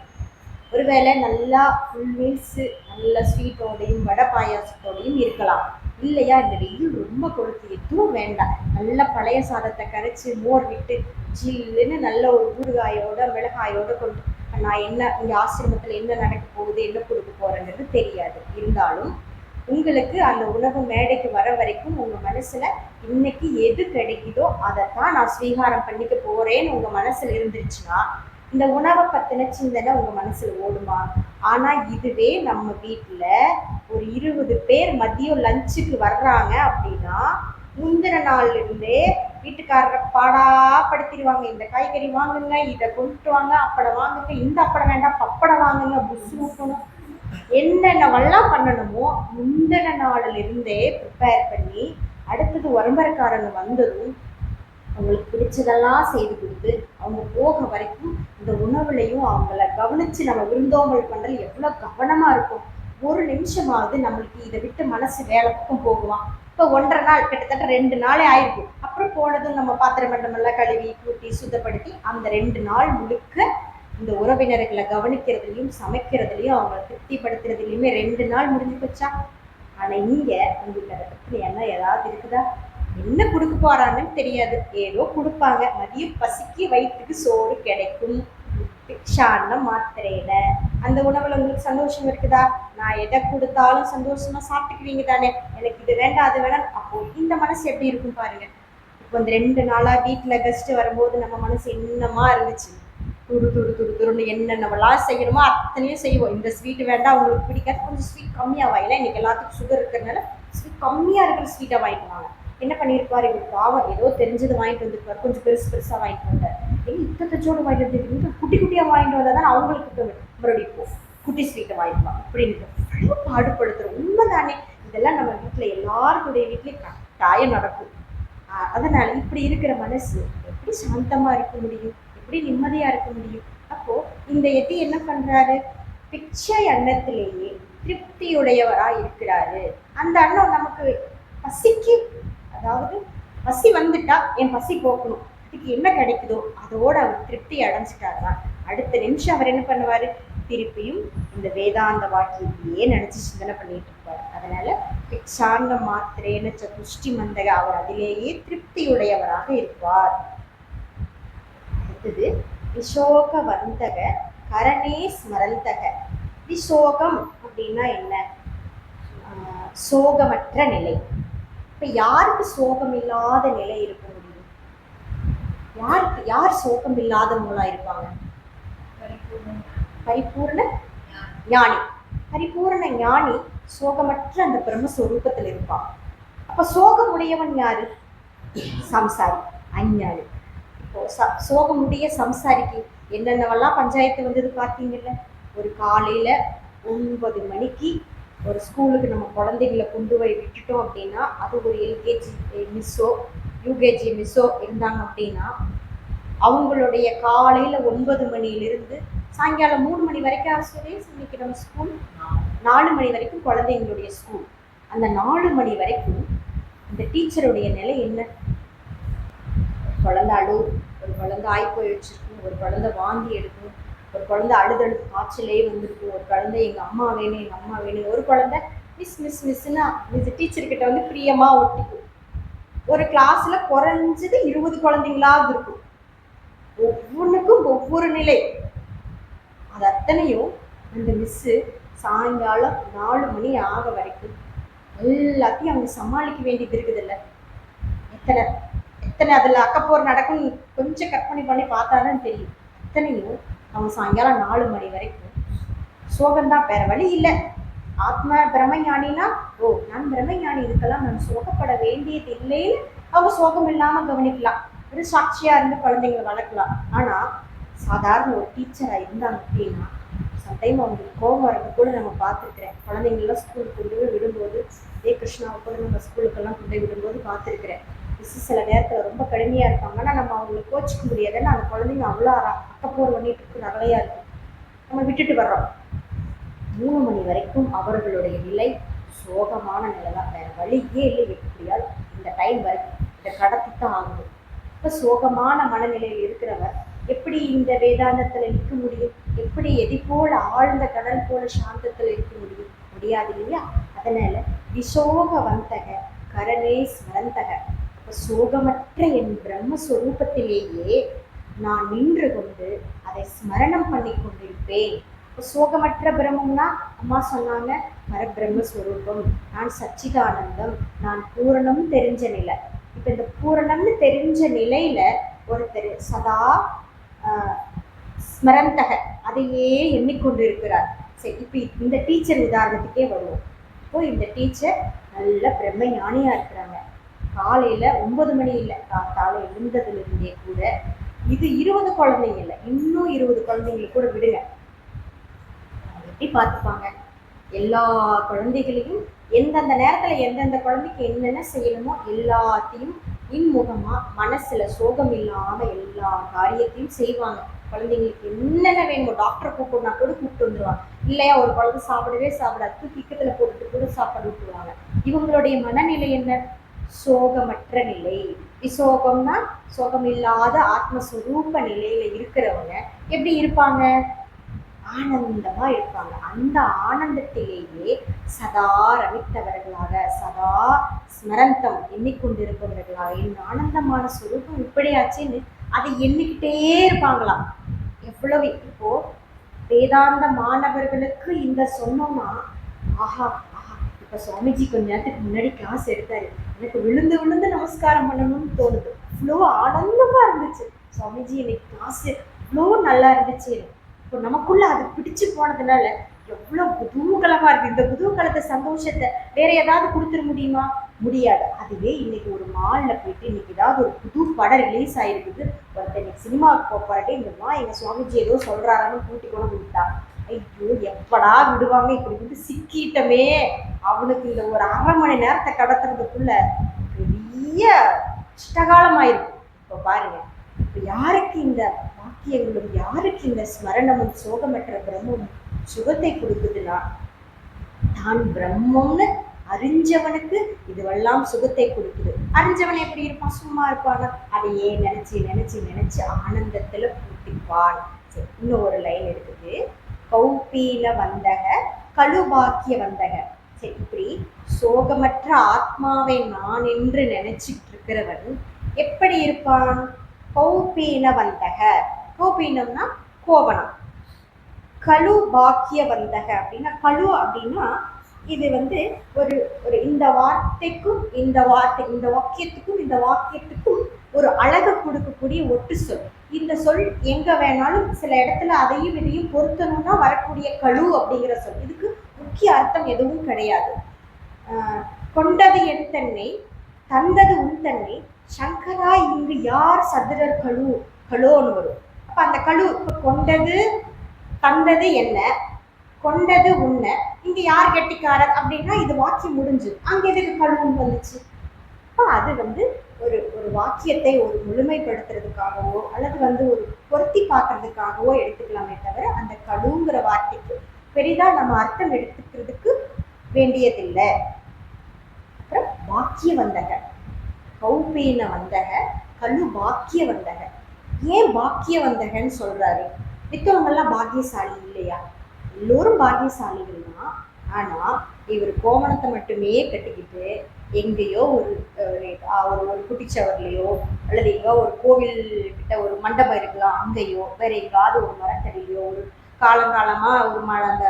ஒருவேளை நல்லா ஃபுல் மீல்ஸ் நல்ல ஸ்வீட்டோடையும் வடை பாயாசத்தோடையும் இருக்கலாம். இல்லையா இந்த வெயில் ரொம்ப கொளுத்து, எதுவும் வேண்டாம், நல்ல பழைய சாதத்தை கரைச்சி மோர் விட்டு ஜில்லுன்னு நல்ல ஒரு ஊறுகாயோட மிளகாயோட கொண்டு நான் என்ன இங்க ஆசிரமத்துல என்ன நடக்க போகுது என்ன கொடுக்க போறேங்கிறது தெரியாது. இருந்தாலும் உங்களுக்கு அந்த உணவு மேடைக்கு வர வரைக்கும் உங்க மனசுல இன்னைக்கு எது கிடைக்குதோ அதைத்தான் நான் ஸ்வீகாரம் பண்ணிக்க போறேன்னு உங்க மனசுல இருந்துருச்சுன்னா இந்த உணவை பத்தின சிந்தனை உங்க மனசுல ஓடுமா? ஆனா இதுவே நம்ம வீட்டுல ஒரு 20 பேர் மதியம் லஞ்சுக்கு வர்றாங்க அப்படின்னா முந்தின நாள்ல இருந்தே வீட்டுக்காரரை பாடா படுத்திடுவாங்க. இந்த காய்கறி வாங்குங்க, இதை கொண்டுட்டு வாங்க, அப்படம் வாங்குங்க, இந்த அப்படம் வேண்டாம் பப்படம் வாங்குங்க, புஷ் ஊட்டணும், என்னென்னவெல்லாம் பண்ணணுமோ முந்தின நாளில் இருந்தே ப்ரிப்பேர் பண்ணி அடுத்தது உறம்பரக்காரங்க வந்ததும் அவங்களுக்கு பிடிச்சதெல்லாம் செய்து கொடுத்து அவங்க போக வரைக்கும் இந்த உணவுலையும் அவங்கள கவனித்து நம்ம விருந்தோம்பல் பண்ணுறது எவ்வளோ கவனமாக இருக்கும். ஒரு நிமிஷமாவது நம்மளுக்கு இதை விட்டு மனசு வேலை பக்கம் போகுவான். இப்போ 1.5 நாள் கிட்டத்தட்ட 2 நாளே ஆயிருக்கும். அப்புறம் போனதும் நம்ம பாத்திரம் மண்டமெல்லாம் கழுவி கூட்டி சுத்தப்படுத்தி அந்த 2 நாள் முழுக்க இந்த உறவினர்களை கவனிக்கிறதுலையும் சமைக்கிறதுலையும் அவங்களை திருப்திப்படுத்துறதுலையுமே 2 நாள் முடிஞ்சு போச்சா. ஆனால் இங்கே உங்களுக்கு அதை பற்றி என்ன ஏதாவது இருக்குதா? என்ன கொடுக்க போறாங்கன்னு தெரியாது. ஏதோ கொடுப்பாங்க. மதியம் பசிக்கு வயிற்றுக்கு சோறு கிடைக்கும். பிக்ஷான்ன மாத்திரையில அந்த உணவுல உங்களுக்கு சந்தோஷம் இருக்குதா? நான் எதை கொடுத்தாலும் சந்தோஷமா சாப்பிட்டுக்குவீங்க தானே, எனக்கு இது வேண்டாம் அது வேணாம். அப்போ இந்த மனசு எப்படி இருக்கும் பாருங்க. இப்போ இந்த 2 நாளா வீட்டுல கெஸ்ட் வரும்போது நம்ம மனசு என்னமா இருந்துச்சு. துருன்னு என்னென்னவெல்லாம் செய்யணுமோ அத்தனையும் செய்வோம். இந்த ஸ்வீட் வேண்டாம் உங்களுக்கு பிடிக்காது, கொஞ்சம் ஸ்வீட் கம்மியாக வாங்கலாம், இன்னைக்கு எல்லாத்துக்கும் சுகர் இருக்கிறதுனால ஸ்வீட் கம்மியாக இருக்கிற ஸ்வீட்டாக வாங்கிக்குவாங்க. என்ன பண்ணியிருப்பார் இவர் பாவம், ஏதோ தெரிஞ்சது வாங்கிட்டு வந்துருப்பார், கொஞ்சம் பெருசாக வாங்கிட்டு வந்தார். இத்தத்தச்சோடு வாங்கிட்டு வந்துருக்கு, குட்டி குட்டியாக வாங்கிட்டு வந்தால் தான் அவங்களுக்கு மறுபடியும் இப்போ குட்டி ஸ்வீட்டை வாங்கிக்கலாம் அப்படின்ட்டு அவ்வளோ பாடுபடுத்துகிறோம். உண்மைதானே? இதெல்லாம் நம்ம வீட்டில் எல்லாருடைய வீட்லேயும் கட்டாயம் நடக்கும். அதனால இப்படி இருக்கிற மனசு எப்படி சாந்தமாக இருக்க முடியும், எப்படி நிம்மதியாக இருக்க முடியும்? அப்போது இந்த எதி என்ன பண்ணுறாரு? பிச்சை அன்னத்திலேயே திருப்தியுடையவராக இருக்கிறாரு. அந்த அன்னம் நமக்கு பசிக்கு, அதாவது பசி வந்துட்டா என் பசி போக்கணும், அதுக்கு என்ன கிடைக்குதோ அதோட அவர் திருப்தி அடைஞ்சிட்டாருன்னா அடுத்த நிமிஷம் அவர் என்ன பண்ணுவார்? திருப்பியும் இந்த வேதாந்த வாக்கியத்தையே நினச்சி சிந்தனை பண்ணிட்டு இருப்பார். அதனால பிக்ஷாங்க மாத்திரேன சதுஷ்டி மந்தக, அவர் அதிலேயே திருப்தியுடையவராக இருப்பார். அடுத்தது விஷோக வந்தக கரணே ஸ்மரந்தக. விஷோகம் அப்படின்னா என்ன? சோகமற்ற நிலை. இப்ப யாருக்கு சோகம் இல்லாத நிலை இருக்க முடியும்? யார் சோகம் இல்லாதவங்களா இருப்பாங்க? பரிபூர்ண ஞானி. பரிபூர்ண ஞானி சோகமற்ற அந்த பிரம்மஸ்வரூபத்தில் இருப்பான். அப்ப சோகமுடையவன் யாரு? சம்சாரி, அஞ்ஞானி. இப்போ சோகமுடைய சம்சாரிக்கு என்னென்னவெல்லாம் பஞ்சாயத்து வந்தது பார்த்தீங்கல்ல. ஒரு காலையில 9 மணிக்கு ஒரு ஸ்கூலுக்கு நம்ம குழந்தைகளை கொண்டு போய் விட்டுட்டோம் அப்படின்னா, அது ஒரு எல்கேஜி மிஸ்ஸோ யூகேஜி மிஸ்ஸோ இருந்தாங்க அப்படின்னா, அவங்களுடைய காலையில் 9 மணியிலிருந்து சாயங்காலம் 3 மணி வரைக்கும் ஆசிரியர் இன்னைக்கு நம்ம ஸ்கூல் 4 மணி வரைக்கும் குழந்தைங்களுடைய ஸ்கூல். அந்த 4 மணி வரைக்கும் இந்த டீச்சருடைய நிலை என்ன? குழந்தை அழு, ஒரு குழந்தை ஆய்ப்போய் வச்சிருக்கும், ஒரு குழந்தை வாந்தி எடுக்கும், ஒரு குழந்தை அழுதழு காய்ச்சலே வந்திருக்கு, ஒரு குழந்தை எங்கள் அம்மா வேணும், ஒரு குழந்தை மிஸ்ஸுன்னா டீச்சர்கிட்ட வந்து பிரியமாக ஒட்டிக்கும். ஒரு கிளாஸில் குறைஞ்சது 20 குழந்தைங்களாவது இருக்கும். ஒவ்வொன்றுக்கும் ஒவ்வொரு நிலை. அது அத்தனையும் அந்த மிஸ்ஸு சாயங்காலம் 4 மணி ஆக வரைக்கும் எல்லாத்தையும் அவங்க சமாளிக்க வேண்டியது இருக்குது. இல்லை எத்தனை அதில் அக்கப்போர் நடக்கும் கொஞ்சம் கற்பனை பண்ணி பார்த்தாதான் தெரியும். அத்தனையும் அவங்க சாயங்காலம் 4 மணி வரைக்கும் சோகம்தான், வேற வழி இல்லை. ஆத்ம பிரம்மஞானினா நான் பிரம்மஞானி, இதுக்கெல்லாம் நான் சோகப்பட வேண்டியது இல்லைன்னு அவங்க சோகம் இல்லாமல் கவனிக்கலாம், ஒரு சாட்சியாக இருந்து குழந்தைங்களை வளர்க்கலாம். ஆனால் சாதாரண ஒரு டீச்சராக இருந்தாங்க அப்படின்னா சம்டைம் அவங்களுக்கு கோபம் வரது கூட நம்ம பார்த்துருக்குறேன். குழந்தைங்களாம் ஸ்கூலுக்கு கொண்டு போய் விடும்போது, இதே கிருஷ்ணாவை கூட நம்ம ஸ்கூலுக்கெல்லாம் கொண்டு போய் விடும்போது பார்த்துருக்குறேன். மிஸ்ஸு சில நேரத்தில் ரொம்ப கடுமையாக இருப்பாங்க. ஆனால் நம்ம அவங்களுக்கு கோச்சிக்க முடியாதுன்னா அந்த குழந்தைங்க அவ்வளோ அக்கப்போர் பண்ணிட்டு இருக்கு, நகலையாக இருக்கும். நம்ம விட்டுட்டு வர்றோம். 3 மணி வரைக்கும் அவர்களுடைய நிலை சோகமான நிலை தான், வேறு வழியே இல்லை. எப்படியால் இந்த டைம் வரைக்கும் இதை கடத்தித்தான் ஆகுது. இப்போ சோகமான மனநிலையில் இருக்கிறவர் எப்படி இந்த வேதாந்தத்தில் நிற்க முடியும்? எப்படி எதி போல ஆழ்ந்த கடல் போல சாந்தத்தில் இருக்க முடியும்? முடியாது இல்லையா? அதனால விஷோக வந்தக கரணே ஸ்மரந்தக. சோகமற்ற என் பிரம்மஸ்வரூபத்திலேயே நான் நின்று கொண்டு அதை ஸ்மரணம் பண்ணி கொண்டிருப்பேன். சோகமற்ற பிரம்மம்னா அம்மா சொன்னாங்க பரபிரம்மஸ்வரூபம், நான் சச்சிதானந்தம், நான் பூரணம் தெரிஞ்ச நிலை. இப்போ இந்த பூரணம்னு தெரிஞ்ச நிலையில ஒருத்தர் சதா ஸ்மரந்தக அதையே எண்ணிக்கொண்டு இருக்கிறார். சரி, இப்போ இந்த டீச்சர் உதாரணத்துக்கே வருவோம். இப்போ இந்த டீச்சர் நல்ல பிரம்ம ஞானியா இருக்கிறாங்க. காலையில 9 மணி இல்லை, காலை எழுந்ததுலேருந்தே கூட இது 20 குழந்தைங்க இல்லை, இன்னும் 20 குழந்தைங்களுக்கு கூட விடுங்க, எப்படி பார்த்துப்பாங்க? எல்லா குழந்தைகளையும் எந்தெந்த நேரத்தில் எந்தெந்த குழந்தைக்கு என்னென்ன செய்யணுமோ எல்லாத்தையும் இன்முகமாக மனசில் சோகம் இல்லாமல் எல்லா காரியத்தையும் செய்வாங்க. குழந்தைங்களுக்கு என்னென்ன வேணுமோ டாக்டரை கூப்பிட்டுனா கூட கூப்பிட்டு வந்துடுவாங்க. இல்லையா ஒரு குழந்தை சாப்பிடவே சாப்பிடாது, தூக்கி இக்கத்தில் போட்டுட்டு கூட சாப்பாடு விட்டுருவாங்க. இவங்களுடைய மனநிலை என்ன? சோகமற்ற நிலை. விசோகம்னா சோகம் இல்லாத ஆத்மஸ்வரூப நிலையில இருக்கிறவங்க எப்படி இருப்பாங்க? ஆனந்தமா இருப்பாங்க. அந்த ஆனந்தத்திலேயே சதா ரமித்தவர்களாக, சதா ஸ்மரந்தம் எண்ணிக்கொண்டிருப்பவர்களாக, இந்த ஆனந்தமான சுரூபம் இப்படியாச்சுன்னு அதை எண்ணிக்கிட்டே இருப்பாங்களாம். எவ்வளவு இப்போ வேதாந்த மாணவர்களுக்கு இந்த சொன்னோம்னா, ஆஹா ஆஹா, இப்ப சுவாமிஜி கொஞ்ச நேரத்துக்கு முன்னாடி கிளாஸ் எடுத்தாரு, எனக்கு விழுந்து விழுந்து நமஸ்காரம் பண்ணணும்னு தோணுது. இவ்வளோ ஆனந்தமா இருந்துச்சு சுவாமிஜி இன்னைக்கு கிளாஸ், இவ்வளோ நல்லா இருந்துச்சு. இப்போ நமக்குள்ள அது பிடிச்சு போனதுனால எவ்வளோ குதூகலமா இருக்கு. இந்த குதூகலத்தை சந்தோஷத்தை வேற ஏதாவது கொடுத்துட முடியுமா? முடியாது. அதுவே இன்னைக்கு ஒரு மால்ல போயிட்டு இன்னைக்கு ஏதாவது ஒரு புது படம் ரிலீஸ் ஆயிருக்குது, ஒருத்தர் இன்னைக்கு சினிமாவுக்கு போறாட்டு, இங்கம்மா எங்க சுவாமிஜி ஏதோ சொல்றாரான்னு கூட்டி கூட விட்டா, ஐயோ எப்படா விடுவாங்க, இப்படி வந்து சிக்கிட்டமே. அவனுக்கு இந்த ஒரு அரை மணி நேரத்தை கடத்துறதுக்குள்ள பெரிய கஷ்டகாலமாயிருக்கும். இப்போ பாருங்க, இப்போ யாருக்கு இந்த வாக்கியங்களும் யாருக்கு இந்த ஸ்மரணமும் சோகமற்ற பிரம்மம் சுகத்தை கொடுக்குதுன்னா, தான் பிரம்மம்னு அறிஞ்சவனுக்கு இதுவெல்லாம் சுகத்தை கொடுக்குது. அறிஞ்சவன் எப்படி இருப்பான்? சும்மா இருப்பான? அதையே நினைச்சு நினைச்சு நினைச்சு ஆனந்தத்துல பூட்டிப்பான். சரி, இன்னும் ஒரு லைன் இருக்குது. கௌபீன வந்தக கழுபாக்கிய வந்தக. சரி, இப்படி சோகமற்ற ஆத்மாவை நான் என்று நினைச்சிட்டு இருக்கிறவன் எப்படி இருப்பான்? கௌபீன வந்தக. கௌபீனம்னா கோவணம். கழு பாக்கிய வந்தக அப்படின்னா, கழு அப்படின்னா இது வந்து ஒரு ஒரு இந்த வார்த்தைக்கும் இந்த வாக்கியத்துக்கும் இந்த வாக்கியத்துக்கும் ஒரு அழகு கொடுக்கக்கூடிய ஒட்டு சொல். இந்த சொல் எங்க வேணாலும் சில இடத்துல அதையும் இதையும் பொருத்தணும்னா வரக்கூடிய கழு அப்படிங்கிற சொல். இதுக்கு முக்கிய அர்த்தம் எதுவும் கிடையாது. கொண்டது என் தன்னை, தந்தது உன் தன்னை, சங்கரா இங்கு யார் சதுரர் கழு கழோன்னு வரும். அப்ப அந்த கழு கொண்டது தந்தது என்ன, கொண்டது உன்ன, இங்க யார் கெட்டிக்காரர் அப்படின்னா இது வாக்கியம் முடிஞ்சு. அங்க எதுக்கு கழுவுன்னு வந்துச்சு? அப்ப அது வந்து ஒரு ஒரு வாக்கியத்தை ஒரு முழுமைப்படுத்துறதுக்காகவோ அல்லது வந்து ஒரு பொருத்தி பார்க்கறதுக்காகவோ எடுத்துக்கலாமே தவிர அந்த கழுவுங்கிற வார்த்தைக்கு பெரிதா நம்ம அர்த்தம் எடுத்துக்கிறதுக்கு வேண்டியதில்லை. அப்புறம் வாக்கிய வந்தக, கௌபீன வந்தக, கழு பாக்கிய வந்தக. ஏன் பாக்கிய வந்தகன்னு சொல்றாரு? மித்தவங்கெல்லாம் பாக்கியசாலி இல்லையா? எல்லோரும் பாக்கியசாலிகள் தான். ஆனா இவர் கோவணத்தை மட்டுமே கட்டிக்கிட்டு எங்கேயோ ஒரு ஒரு குட்டிச்சவர்லையோ அல்லது எங்கோ ஒரு கோவில் கிட்ட ஒரு மண்டபம் இருக்கலாம், அங்கேயோ வேற எங்காவது ஒரு மரத்தடியிலையோ ஒரு காலங்காலமா ஒரு அந்த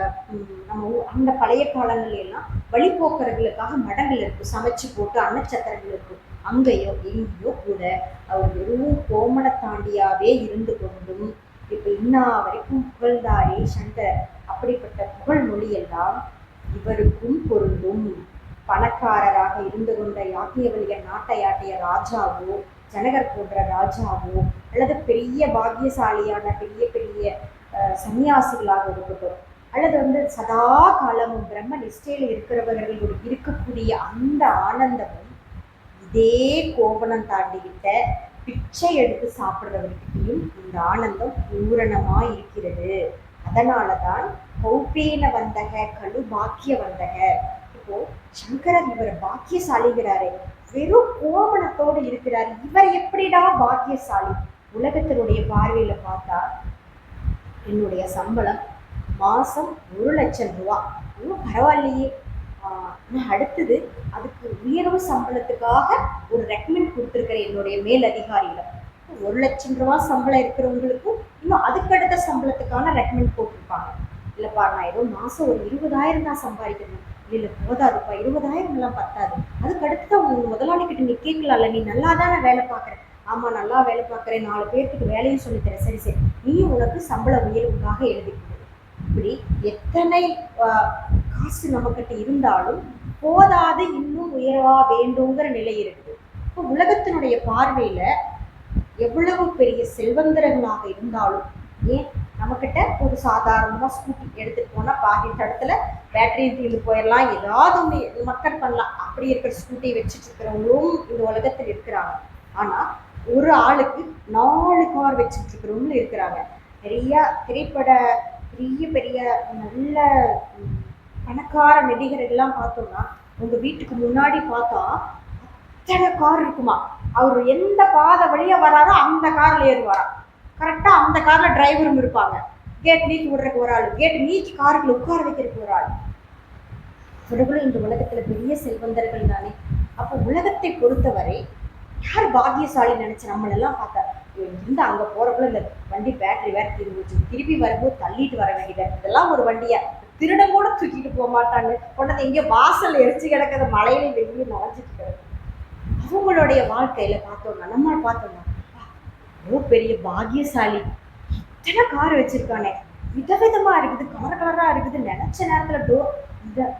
நம்ம அந்த பழைய காலங்கள்ல எல்லாம் வழிபோக்கர்களுக்காக மடங்கள் இருக்கும், சமைச்சு போட்டு அன்னச்சத்திரங்கள் இருக்கும். அங்கேயோ எங்கேயோ கூட அவர் வெறும் கோமண தாண்டியாவே இருந்து கொண்டும் இப்ப இன்னா வரைக்கும் புகழ்ந்தாரே சங்கர். அப்படிப்பட்ட புகழ் மொழியெல்லாம் இவருக்கும் பொருந்தும். பணக்காரராக இருந்து கொண்ட யாக்கியவலிய நாட்டையாட்டிய ராஜாவோ ஜனகர் போன்ற ராஜாவோ அல்லது பெரிய பாக்கியசாலியான பெரிய பெரிய சன்னியாசிகளாக இருக்கட்டும், அல்லது வந்து சதா காலமும் பிரம்ம நிஷ்டையில் இருக்கிறவர்கள் இருக்கக்கூடிய அந்த ஆனந்தமும் இதே கோவணம் தாண்டிக்கிட்ட பிச்சை எடுத்து சாப்பிட்றவர்கிட்டையும் இந்த ஆனந்தம் பூரணமா இருக்கிறது. அதனாலதான் கௌபீன வந்தக கழு பாக்கிய வந்தக. இப்போ சங்கரர் இவர் பாக்கியசாலிங்கிறாரு, வெறும் கோவணத்தோடு இருக்கிறார். இவர் எப்படிடா பாக்கியசாலி? உலகத்தினுடைய பார்வையில பார்த்தா என்னுடைய சம்பளம் மாசம் 1,00,000 ரூபா, இன்னும் பரவாயில்லையே. நான் அடுத்தது அதுக்கு உயர்வு சம்பளத்துக்காக ஒரு ரெக்கமெண்ட் கொடுத்துருக்கிறேன் என்னுடைய மேல் அதிகாரியில. 1,00,000 ரூபா சம்பளம் இருக்கிறவங்களுக்கும் இன்னும் அதுக்கடுத்த சம்பளத்துக்கான ரெக்கமெண்ட் போட்டிருப்பாங்க. இல்லைப்பா நான் ஏதோ மாதம் ஒரு 20,000 தான் சம்பாதிக்கணும். இல்லை போதாதுப்பா, 20,000 பத்தாது. அதுக்கு அடுத்து தான் உங்க முதலாளிகிட்ட நீ கேட்கலாம்ல, நீ நல்லா தானே வேலை பார்க்குறேன். ஆமாம் நல்லா வேலை பார்க்குறேன், 4 பேர்த்துக்கு வேலையும் சொல்லித்தரேன், சரி சரி நீயும் உனக்கு சம்பள உயர்வுக்காக எழுதிக்கணும். இப்படி எத்தனை காசு நம்மக்கிட்ட இருந்தாலும் போதாது, இன்னும் உயர்வா வேண்டுங்கிற நிலை இருக்குது. இப்போ உலகத்தினுடைய பார்வையில எவ்வளவு பெரிய செல்வந்தர்களாக இருந்தாலும், ஏன் நம்மக்கிட்ட ஒரு சாதாரணமாக ஸ்கூட்டி எடுத்துகிட்டு போனால் பாதி இடத்துல பேட்டரி தீர்ந்து போயிடலாம், ஏதாவது ஒன்று மக்கள் பண்ணலாம். அப்படி இருக்கிற ஸ்கூட்டி வச்சுட்டு இருக்கிறவங்களும் இந்த உலகத்தில் இருக்கிறாங்க. ஆனால் ஒரு ஆளுக்கு 4 கார் வச்சுட்டு இருக்கிறவங்களும் இருக்கிறாங்க. நிறைய திரைப்பட பெரிய பெரிய நல்ல பணக்கார நடிகர்கள்லாம் பார்த்தோம்னா உங்கள் வீட்டுக்கு முன்னாடி பார்த்தா அத்தனை கார் இருக்குமா. அவர் எந்த பாதை வழியாக வராரோ அந்த காரில் ஏறுவாரா. கரெக்டாக அந்த காரில் டிரைவரும் இருப்பாங்க. கேட் நீக்கி விடுறதுக்கு ஒரு ஆள், கேட் நீக்கி காருக்குள்ள உட்கார வைக்கிறதுக்கு ஒரு ஆள். இவர்களும் இந்த உலகத்தில் பெரிய செல்வந்தர்கள் தானே. அப்போ உலகத்தை பொறுத்தவரை யார் பாக்கியசாலி நினைச்ச நம்மளெல்லாம் பார்த்தா இருந்து அங்கே போகிறக்குள்ள இந்த வண்டி பேட்டரி வேற தீர்ந்துச்சு, திருப்பி வரும்போது தள்ளிட்டு வர வேண்டியது. இதெல்லாம் ஒரு வண்டியா, திருடம் கூட தூக்கிட்டு போக மாட்டாங்க. கொண்டது எங்கேயோ வாசல் எரிச்சு கிடக்கிற மழையில வெளியே நுழைஞ்சிட்டு கிடக்கு. அவங்களுடைய வாழ்க்கையில பார்த்தோம்னா நம்ம பார்த்தோம்னா ரொம்ப பெரிய பாக்கியசாலி, இத்தனை கார் வச்சிருக்கானே, விதவிதமா இருக்குது, கலர் கலரா இருக்குது, நினைச்ச நேரத்துல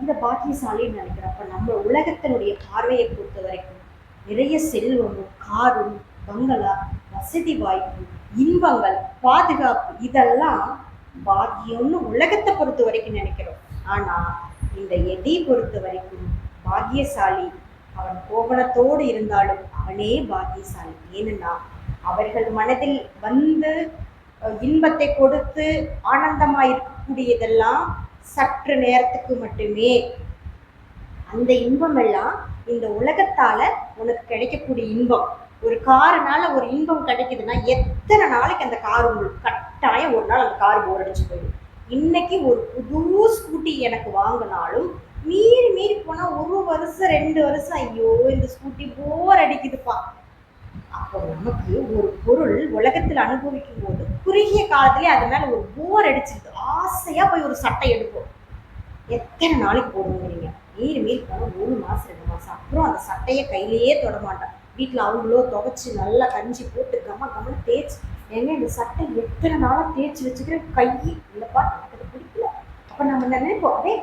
இந்த பாக்கியசாலின்னு நினைக்கிறப்ப நம்ம உலகத்தினுடைய பார்வையை பொறுத்த வரைக்கும் நிறைய செல்வமும் காரும் பங்களா வசதி வாய்ப்பு இன்பங்கள் பாதுகாப்பு இதெல்லாம் பாக்கியம்னு உலகத்தை பொறுத்த வரைக்கும் நினைக்கிறோம். ஆனா இந்த எதை பொறுத்த வரைக்கும் பாக்கியசாலி அவன் கோபனத்தோடு இருந்தாலும் அவனே பாக்கியசாலி. ஏன்னா அவர்கள் மனதில் வந்து இன்பத்தை கொடுத்து ஆனந்தமாய் இருக்கக்கூடியதெல்லாம் சற்று நேரத்துக்கு மட்டுமே. அந்த இன்பம் எல்லாம் இந்த உலகத்தால உனக்கு கிடைக்கக்கூடிய இன்பம். ஒரு காருனால ஒரு இன்பம் கிடைக்குதுன்னா எத்தனை நாளைக்கு அந்த கார் உங்களுக்கு கட்டாயம் ஒரு நாள் அந்த கார் போர் அடிச்சு போயிடும். இன்னைக்கு ஒரு புது ஸ்கூட்டி எனக்கு வாங்கினாலும் மீறி மீறி போனா 1 வருஷம் 2 வருஷம் ஐயோ இந்த ஸ்கூட்டி போர் அடிக்குதுப்பா. அப்போ நமக்கு ஒரு பொருள் உலகத்தில் அனுபவிக்கும் போது குறுகிய காலத்திலே அது மேல ஒரு போர் அடிச்சிருக்கு, ஆசையா போய் ஒரு சட்டை எடுப்போம். எத்தனை நாளைக்கு போடுவோங்க நீங்க? மீறி மீறி போனால் 1 மாதம் 2 மாதம் அப்புறம் அந்த சட்டையை கையிலேயே தொடமாட்டான். வீட்டில் அவங்களோ துவைச்சி நல்லா கஞ்சி போட்டு கம்மன்னு தேய்ச்சி, ஏங்க இந்த சட்டை எத்தனை நாளாக தேய்ச்சி வச்சுக்கிற கை இல்லைப்பா எனக்கு அது பிடிக்கல. அப்போ நம்ம நினைப்போம் அதே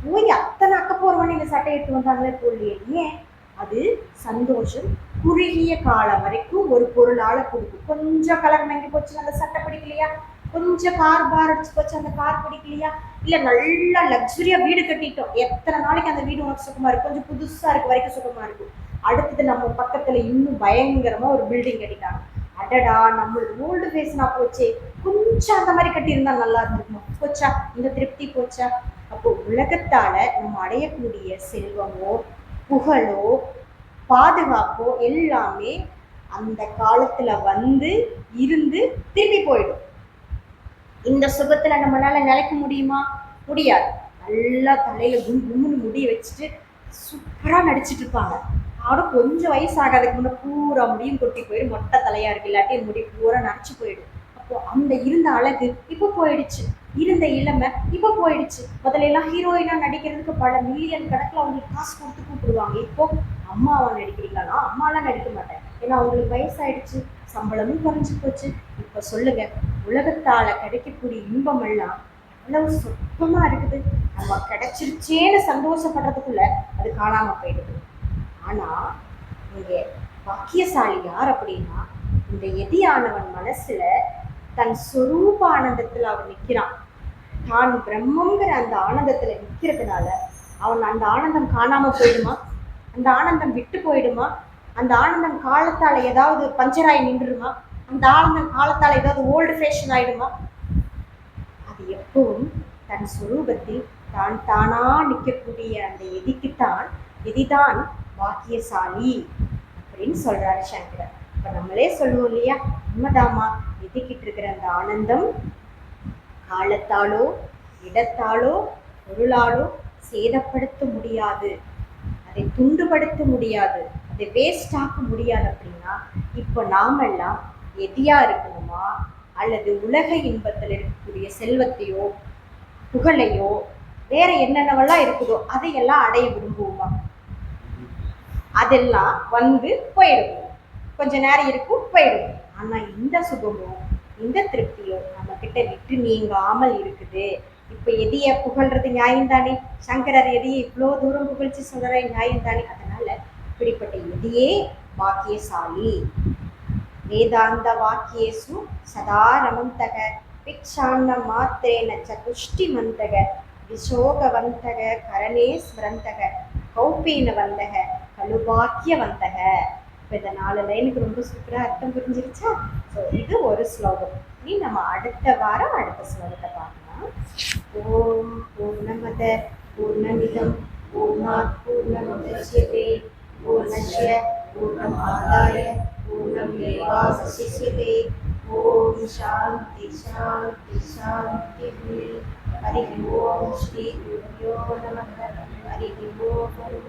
போய் அத்தனை அக்க போகிறவனே இந்த சட்டை எடுத்து வந்தாங்களே போடலையே. ஏன்? அது சந்தோஷம் குறுகிய காலம் வரைக்கும் ஒரு பொருளால் கொடுக்கும். கொஞ்சம் கலர் மங்கி போச்சு அந்த சட்டை பிடிக்கலையா, கொஞ்சம் கார் பார் அடிச்சு போச்சு அந்த கார் பிடிக்கலையா, இல்லை நல்லா லக்ஸுரியா வீடு கட்டிட்டோம், எத்தனை நாளைக்கு அந்த வீடு உனக்கு சுகமா இருக்கு, கொஞ்சம் புதுசா இருக்கு வரைக்கும் சுகமா இருக்கும். அடுத்தது நம்ம பக்கத்துல இன்னும் பயங்கரமா ஒரு பில்டிங் கட்டிட்டாங்க, அடடா நம்மளுக்கு ஓல்டு ஃபேஸ்னா போச்சே, கொஞ்சம் அந்த மாதிரி கட்டியிருந்தா நல்லா இருந்திருக்குமா, போச்சா இந்த திருப்தி போச்சா. அப்போ உலகத்தால நம்ம அடையக்கூடிய செல்வமோ புகழோ பாதுகாப்போ எல்லாமே அந்த காலத்துல வந்து இருந்து திரும்பி போயிடும். இந்த சுகத்துல நம்மளால நிலைக்க முடியுமா? முடியாது. நல்லா தலையில கும்முன்னு முடிய வச்சுட்டு சூப்பரா நடிச்சிட்டு இருப்பாங்க. அவரும் கொஞ்சம் வயசு ஆகாதுக்கு முன்ன பூரா முடியும் கொட்டி போயிடும், மொட்டை தலையா இருக்கு, இல்லாட்டி முடி பூரா நடிச்சு போயிடும். அப்போ அந்த இருந்த அழகு இப்ப போயிடுச்சு, இருந்த இளமை இப்ப போயிடுச்சு. முதல்ல எல்லாம் ஹீரோயினா நடிக்கிறதுக்கு பல மில்லியன் கணக்குல அவங்களுக்கு காசு கொடுத்து கூப்பிடுவாங்க. இப்போ அம்மாவா நடிக்கிறீங்களா? அம்மாலாம் நடிக்க மாட்டேன், ஏன்னா அவங்களுக்கு வயசாயிடுச்சு, சம்பளமும் குறைஞ்சி போச்சு. இப்ப சொல்லுங்க, உலகத்தால கிடைக்கக்கூடிய இன்பம் எல்லாம் எவ்வளவு சொற்பமா இருக்குது. நம்ம கிடைச்சிருச்சேன்னு சந்தோஷப்படுறதுக்குள்ள அது காணாம போயிடுது. ஆனா இங்க பாக்கியசாலி யார் அப்படின்னா, இந்த எதியானவன் மனசுல தன் சொரூப ஆனந்தத்துல அவன் நிக்கிறான். தான் பிரம்மங்கிற அந்த ஆனந்தத்துல நிக்கிறதுனால அவன் அந்த ஆனந்தம் காணாம போயிடுமா? அந்த ஆனந்தம் விட்டு போயிடுமா? அந்த ஆனந்தம் காலத்தால ஏதாவது பஞ்சராய் நின்றுமா? அந்த ஆனந்தம் காலத்தால ஏதாவது ஓல்டு ஃபேஷன் ஆயிடுமா? அது எப்பவும் தன் சுரூபத்தில் தான் தானா நிற்கக்கூடிய அந்த எதிதான் பாக்கியசாலி அப்படின்னு சொல்றாரு சங்கரர். இப்ப நம்மளே சொல்லுவோம் இல்லையா, உண்மைதாமா, எதிக்கிட்டு இருக்கிற அந்த ஆனந்தம் காலத்தாலோ இடத்தாலோ பொருளாலோ சேதப்படுத்த முடியாது, அதை துண்டுபடுத்த முடியாது, அதை வேஸ்ட் ஆக்க முடியாது. அப்படின்னா இப்போ நாமெல்லாம் எதியா இருக்கணுமா, அல்லது உலக இன்பத்தில் இருக்கக்கூடிய செல்வத்தையோ புகழையோ வேற என்னென்னவெல்லாம் இருக்குதோ அதையெல்லாம் அடைய விரும்புவோமா? அதெல்லாம் வந்து போயிடும், கொஞ்ச நேரம் இருக்கும் போயிடும். ஆனா இந்த சுகமோ இந்த திருப்தியோ நம்ம கிட்ட விட்டு நீங்காமல் இருக்குது. இப்ப எதிய புகழ்றது நியாயம்தானே? சங்கரர் எதியை இவ்வளோ தூரம் புகழ்ச்சி சொல்ற நியாயம்தானே? அதனால இப்படிப்பட்ட எதியே பாக்கியசாலி. வேதாந்த வாக்கியேசு சதா ரமந்தக भिक्षान्न मात्रेण च तुष्टिमन्तः विशोकवन्तः करणे स्मरन्तः कौपीनवन्तः கலுபாக்கியவந்தக. இப்போ இந்த 4 லைனுக்கு ரொம்ப சூப்பராக அர்த்தம் புரிஞ்சிருச்சா? ஸோ இது ஒரு ஸ்லோகம். இனி நம்ம அடுத்த வாரம் அடுத்த ஸ்லோகத்தை பார்க்கலாம். ஓம் பூர்ணமத பூர்ணமிதம் பூர்ணாத் பூர்ணமுதச்யதே பூர்ணஸ்ய பூர்ணமாதாய பூர்ணமேவாவசிஷ்யதே. ஓம் சாந்தி சாந்தி சாந்தி. ஹரி ஓம் ஸ்ரீ குருभ्यो நமः. ஹரி ஓம்.